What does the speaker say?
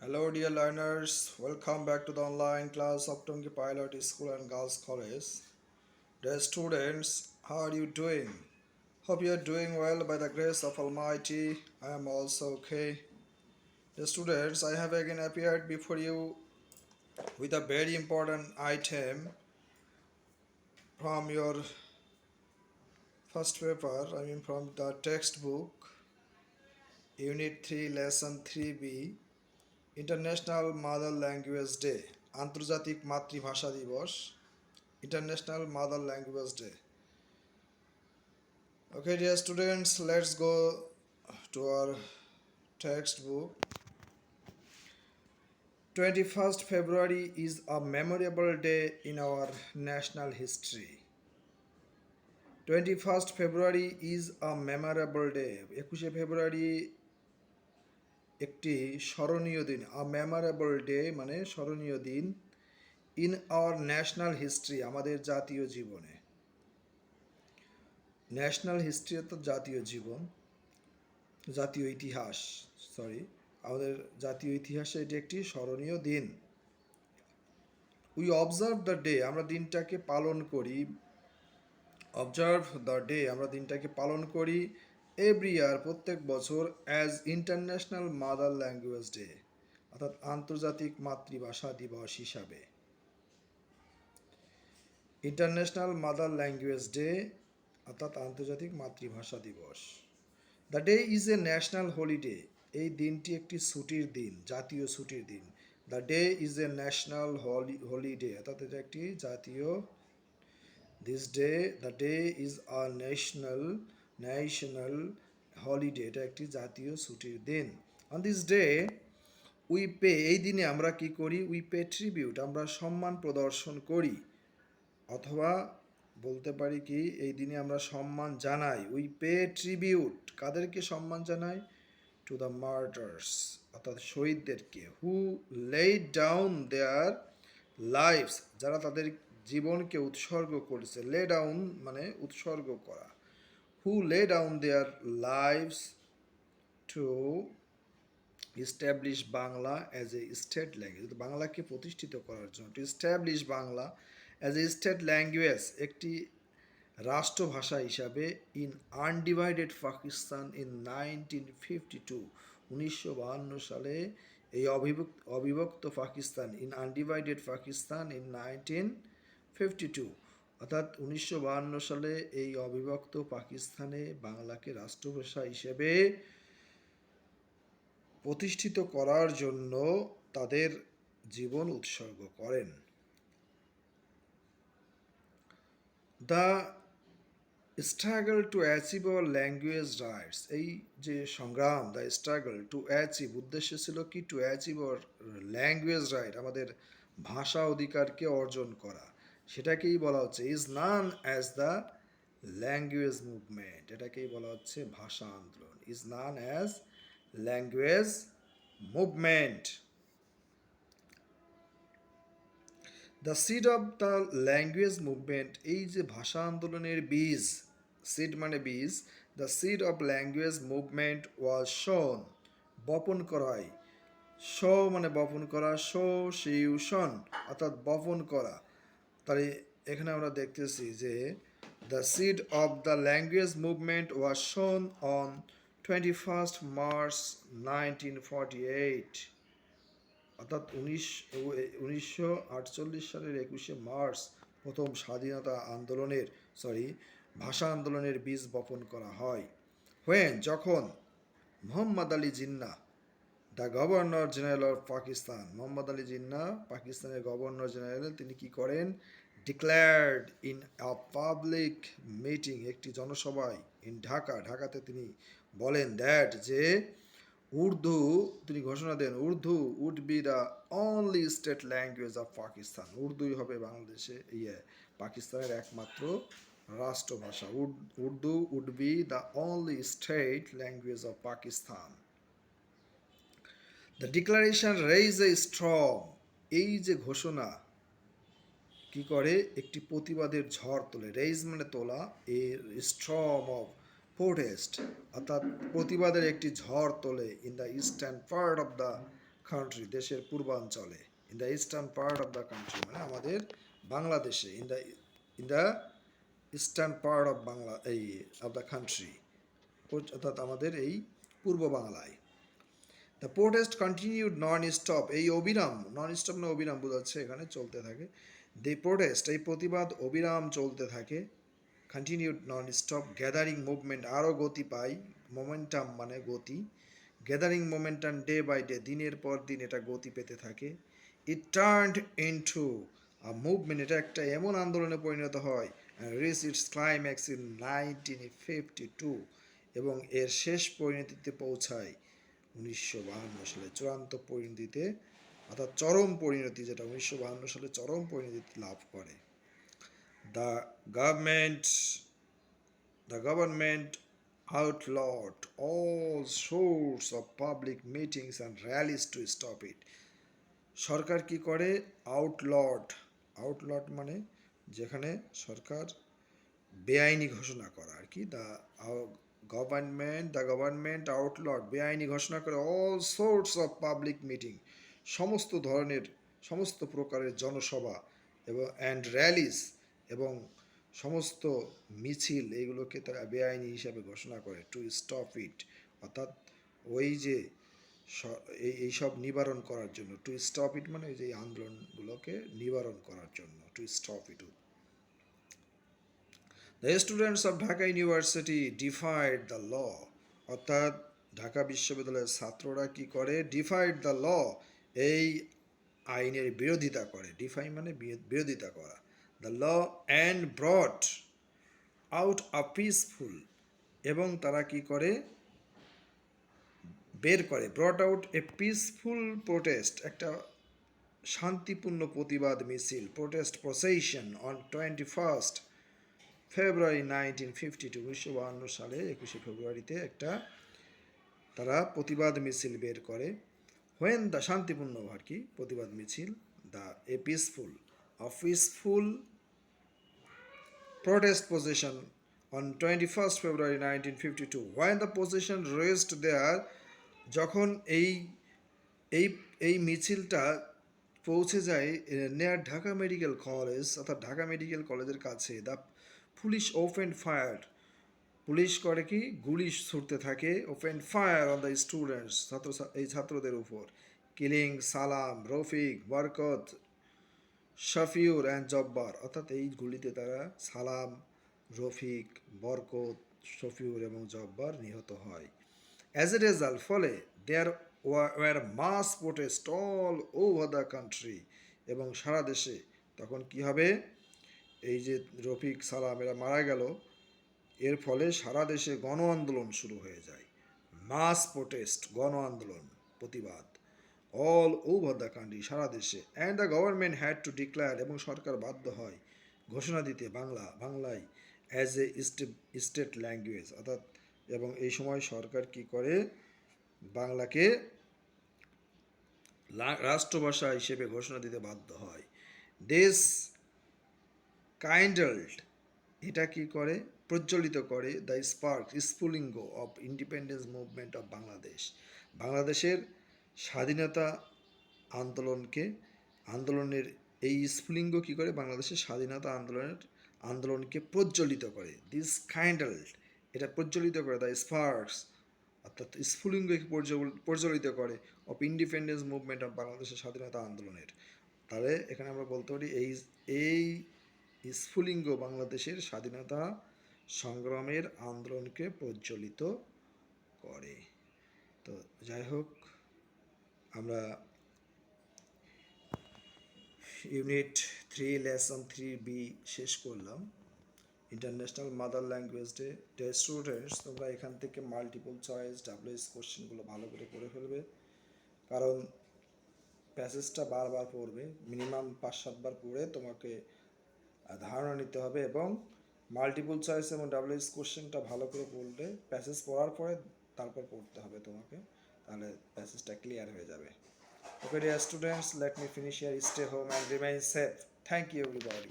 Hello, dear learners. Welcome back to the online class of Tungi Pilot School and Girls College. Dear students, how are you doing? Hope you are doing well by the grace of Almighty. I am also okay. Dear students, I have again appeared before you with a very important item from your first paper, from the textbook, Unit 3, Lesson 3B, International Mother Language Day, আন্তর্জাতিক মাতৃভাষা দিবস, International Mother Language Day. Okay, dear students, let's go to our textbook. 21st February is a memorable day in our national history. 21st February is a memorable day. 21শে ফেব্রুয়ারি একটি স্মরণীয় দিন। A memorable day মানে স্মরণীয় দিন in our national history, আমাদের জাতীয় জীবনে। National history অর্থাৎ জাতীয় জীবন, জাতীয় ইতিহাস, আমাদের জাতীয় ইতিহাসে এটি একটি স্মরণীয় দিন। উই অবজার্ভ দ্য ডে, আমরা দিনটাকে পালন করি। অবজার্ভ দ্য ডে, আমরা দিনটাকে পালন করি এভরি ইয়ার, প্রত্যেক বছর, as international mother language day, অর্থাৎ আন্তর্জাতিক মাতৃভাষা দিবস হিসাবে। ইন্টারন্যাশনাল মাদার ল্যাঙ্গুয়েজ ডে অর্থাৎ আন্তর্জাতিক মাতৃভাষা দিবস। The day is a national holiday, এই দিনটি একটি ছুটির দিন, জাতীয় ছুটির দিন। The day is a national holiday অর্থাৎ এটা একটি জাতীয়। This day, the day is a national holiday, এটা একটি জাতীয় ছুটির দিন। On this day we pay, এই দিনে আমরা কি করি? উই পে ট্রিবিউট, আমরা সম্মান প্রদর্শন করি, অথবা বলতে পারি কি এই দিনে আমরা সম্মান জানাই। উই পে ট্রিবিউট, কাদেরকে সম্মান জানাই? টু দ্য মার্টার্স, অর্থাৎ শহীদদেরকে। হু লেড ডাউন দেয়ার লাইফস, যারা তাদের জীবনকে উৎসর্গ করেছে। লে ডাউন মানে উৎসর্গ করা। Who lay down their lives to establish Bangla as a state language, বাংলাকে প্রতিষ্ঠিত করার জন্য। To establish Bangla as a state language, একটি রাষ্ট্রভাষা হিসাবে, ইন আনডিভাইডেড পাকিস্তান ইন 1952, 1952 সালে এই অবিভক্ত Pakistan, in undivided Pakistan in 1952, অর্থাৎ 1952 সালে এই অবিভক্ত পাকিস্তানে বাংলাকে রাষ্ট্রভাষা হিসেবে প্রতিষ্ঠিত করার জন্য তাদের জীবন উৎসর্গ করেন। The struggle to achieve our language rights, এই যে সংগ্রাম, দ্য স্ট্রাগল টু অ্যাচিভ, উদ্দেশ্য ছিল কি? To achieve our language right, আমাদের ভাষা অধিকারকে অর্জন করা, সেটাকেই বলা হচ্ছে is none as the language movement, এটাকেই বলা হচ্ছে ভাষা আন্দোলন। Is none as language movement. The seed of the language movement, এই যে ভাষা আন্দোলনের বীজ, সিড মানে বীজ, the seed of language movement was শোন, বপন করা হয়। শো মানে বপন করা, শো শিউশন অর্থাৎ বপন করা। তাই এখানে আমরা দেখতেছি যে the seed of the language movement was শোন অন 21st March 1948, অর্থাৎ 1948 সালের 21শে মার্চ প্রথম স্বাধীনতা আন্দোলনের ভাষা আন্দোলনের বীজ বপন করা হয়। হোয়েন, যখন Mohammad Ali Jinnah, the governor general of Pakistan, Mohammad Ali Jinnah পাকিস্তানের গভর্নর জেনারেল, তিনি কি করেন? Declared in a public meeting, একটি জনসভায়, ইন ঢাকা, ঢাকাতে তিনি বলেন দ্যাট, যে উর্দু, তিনি ঘোষণা দেন, Urdu would be the only state language of Pakistan, উর্দুই হবে বাংলাদেশে পাকিস্তানের একমাত্র রাষ্ট্রভাষা। Urdu would be the only state language of Pakistan. The declaration raise a storm, এই যে ঘোষণা কি করে? একটি প্রতিবাদের ঝড় তোলে। রেইজ মানে তোলা, এ স্ট্রম অফ প্রোটেস্ট অর্থাৎ প্রতিবাদের একটি ঝড় তোলে in the eastern part of the country, দেশের পূর্বাঞ্চলে, in the eastern part of the country, মানে আমাদের বাংলাদেশে, in the eastern part of Bangla এই অফ দ্য কান্ট্রি, অর্থাৎ আমাদের এই পূর্ব বাংলায়। The protest continued non stop, এই অবিরাম, নন স্টপ না অবিরাম বোঝাচ্ছে, এখানে চলতে থাকে। দি প্রোটেস্ট, এই প্রতিবাদ অবিরাম চলতে থাকে। Continued non stop, gathering movement, আরও গতি পায়, মোমেন্টাম মানে গতি, gathering momentum day by day, দিনের পর দিন এটা গতি পেতে থাকে। It turned into a movement, এটা একটা এমন আন্দোলনে পরিণত হয়, রিচ ইটস ক্লাইম্যাক্স ইন 1952, এবং এর শেষ পরিণতিতে পৌঁছায় 1952 সালে, চূড়ান্ত পরিণতিতে, অর্থাৎ চরম পরিণতি, যেটা 1952 সালে চরম পরিণতি লাভ করে। The government the government outlawed all sorts of public meetings and rallies to stop it. সরকার কি করে? আউটলট মানে যেখানে সরকার বেআইনি ঘোষণা করা আর কি। দ্য গভর্নমেন্ট আউটলট, বেআইনি ঘোষণা করে, all swords of public meeting, সমস্ত ধরনের, সমস্ত প্রকারের জনসভা এবং অ্যান্ড র্যালিস, এবং সমস্ত মিছিল, এগুলোকে তারা বেআইনি হিসাবে ঘোষণা করে। টু স্টপ ইট, অর্থাৎ ওই যে এইসব নিবারণ করার জন্য। টু স্টপ ইট মানে ওই যে আন্দোলনগুলোকে নিবারণ করার জন্য, to stop it. The students of Dhaka university defied the law, অর্থাৎ ঢাকা বিশ্ববিদ্যালয়ের ছাত্ররা কি করে? ডিফাইড দ্য ল, এই আইনের বিরোধিতা করে। ডিফাই মানে বিরোধিতা করা। The law and brought out a peaceful, এবং তারা কি করে? বের করে, brought out a peaceful protest, একটা শান্তিপূর্ণ প্রতিবাদ মিছিল, প্রোটেস্ট প্রসেশন অন 21 ফেব্রুয়ারি 1952, 1952 সালে 21শে ফেব্রুয়ারিতে একটা তারা প্রতিবাদ মিছিল বের করে। হোয়েন দ্য, শান্তিপূর্ণ আর কি প্রতিবাদ মিছিল, the a peaceful protest procession on 21st February 1952. When the procession reached there, যখন এই এই এই মিছিলটা পৌঁছে যায় নেয়ার ঢাকা মেডিকেল কলেজ, অর্থাৎ ঢাকা মেডিকেল কলেজের কাছে, the police open fire, police করে কি? গুলি ছুটতে থাকে। Open fire on the students, এই ছাত্রদের উপর। কিলিং সালাম, রফিক, বরকত, শফিউর অ্যান্ড জব্বার, অর্থাৎ এই গুলিতে তারা সালাম, রফিক, বরকত, শফিউর এবং জব্বার নিহত হয়। অ্যাজ এ রেজাল্ট, ফলে there were mass protest all over the country, এবং সারা দেশে তখন কি হবে? এই যে রফিক, সালাম এরা মারা গেল, এর ফলে সারা দেশে গণ আন্দোলন শুরু হয়ে যায়। মাস প্রোটেস্ট, গণ আন্দোলন, প্রতিবাদ, অল ওভার দ্য কান্ট্রি, সারা দেশে। And the government had to declare, এবং সরকার বাধ্য হয় ঘোষণা দিতে বাংলায় অ্যাজ এ স্টেট ল্যাঙ্গুয়েজ, অর্থাৎ, এবং এই সময় সরকার কি করে? বাংলাকে রাষ্ট্রভাষা হিসেবে ঘোষণা দিতে বাধ্য হয়। দিস কাইন্ডল্ড, এটা কি করে? প্রজ্বলিত করে দ্য স্ফুলিঙ্গ of independence movement of Bangladesh, বাংলাদেশের স্বাধীনতা আন্দোলনের এই স্ফুলিঙ্গ কি করে? বাংলাদেশের স্বাধীনতা আন্দোলনকে প্রজ্বলিত করে। দিস কাইন্ডল্ড, এটা প্রজ্বলিত করে, দ্য স্পার্কস, অর্থাৎ স্ফুলিঙ্গকে প্রজ্বলিত করে, অফ ইন্ডিপেন্ডেন্স মুভমেন্ট অফ বাংলাদেশের স্বাধীনতা আন্দোলনের। তাহলে এখানে আমরা বলতে পারি এই স্ফুলিঙ্গ বাংলাদেশের স্বাধীনতা সংগ্রামের আন্দোলনকে প্রজ্বলিত করে। তো যাই হোক, আমরা ইউনিট 3 লেসন 3B শেষ করলাম। International mother language day students, তোমরা এখান থেকে মাল্টিপল চয়েস WH কোশ্চেনগুলো ভালো করে ফেলবে, কারণ প্যাসেজটা বারবার পড়বে, মিনিমাম 5-7 বার পড়ে তোমাকে ধারণা নিতে হবে, এবং মাল্টিপল চয়েস এবং WH কোশ্চেনটা ভালো করে পড়লে, প্যাসেজ পড়ার পরে তারপর পড়তে হবে তোমাকে, তাহলে প্যাসেজটা ক্লিয়ার হয়ে যাবে। Okay dear students, let me finish here. Stay home and remain safe. Thank you everybody.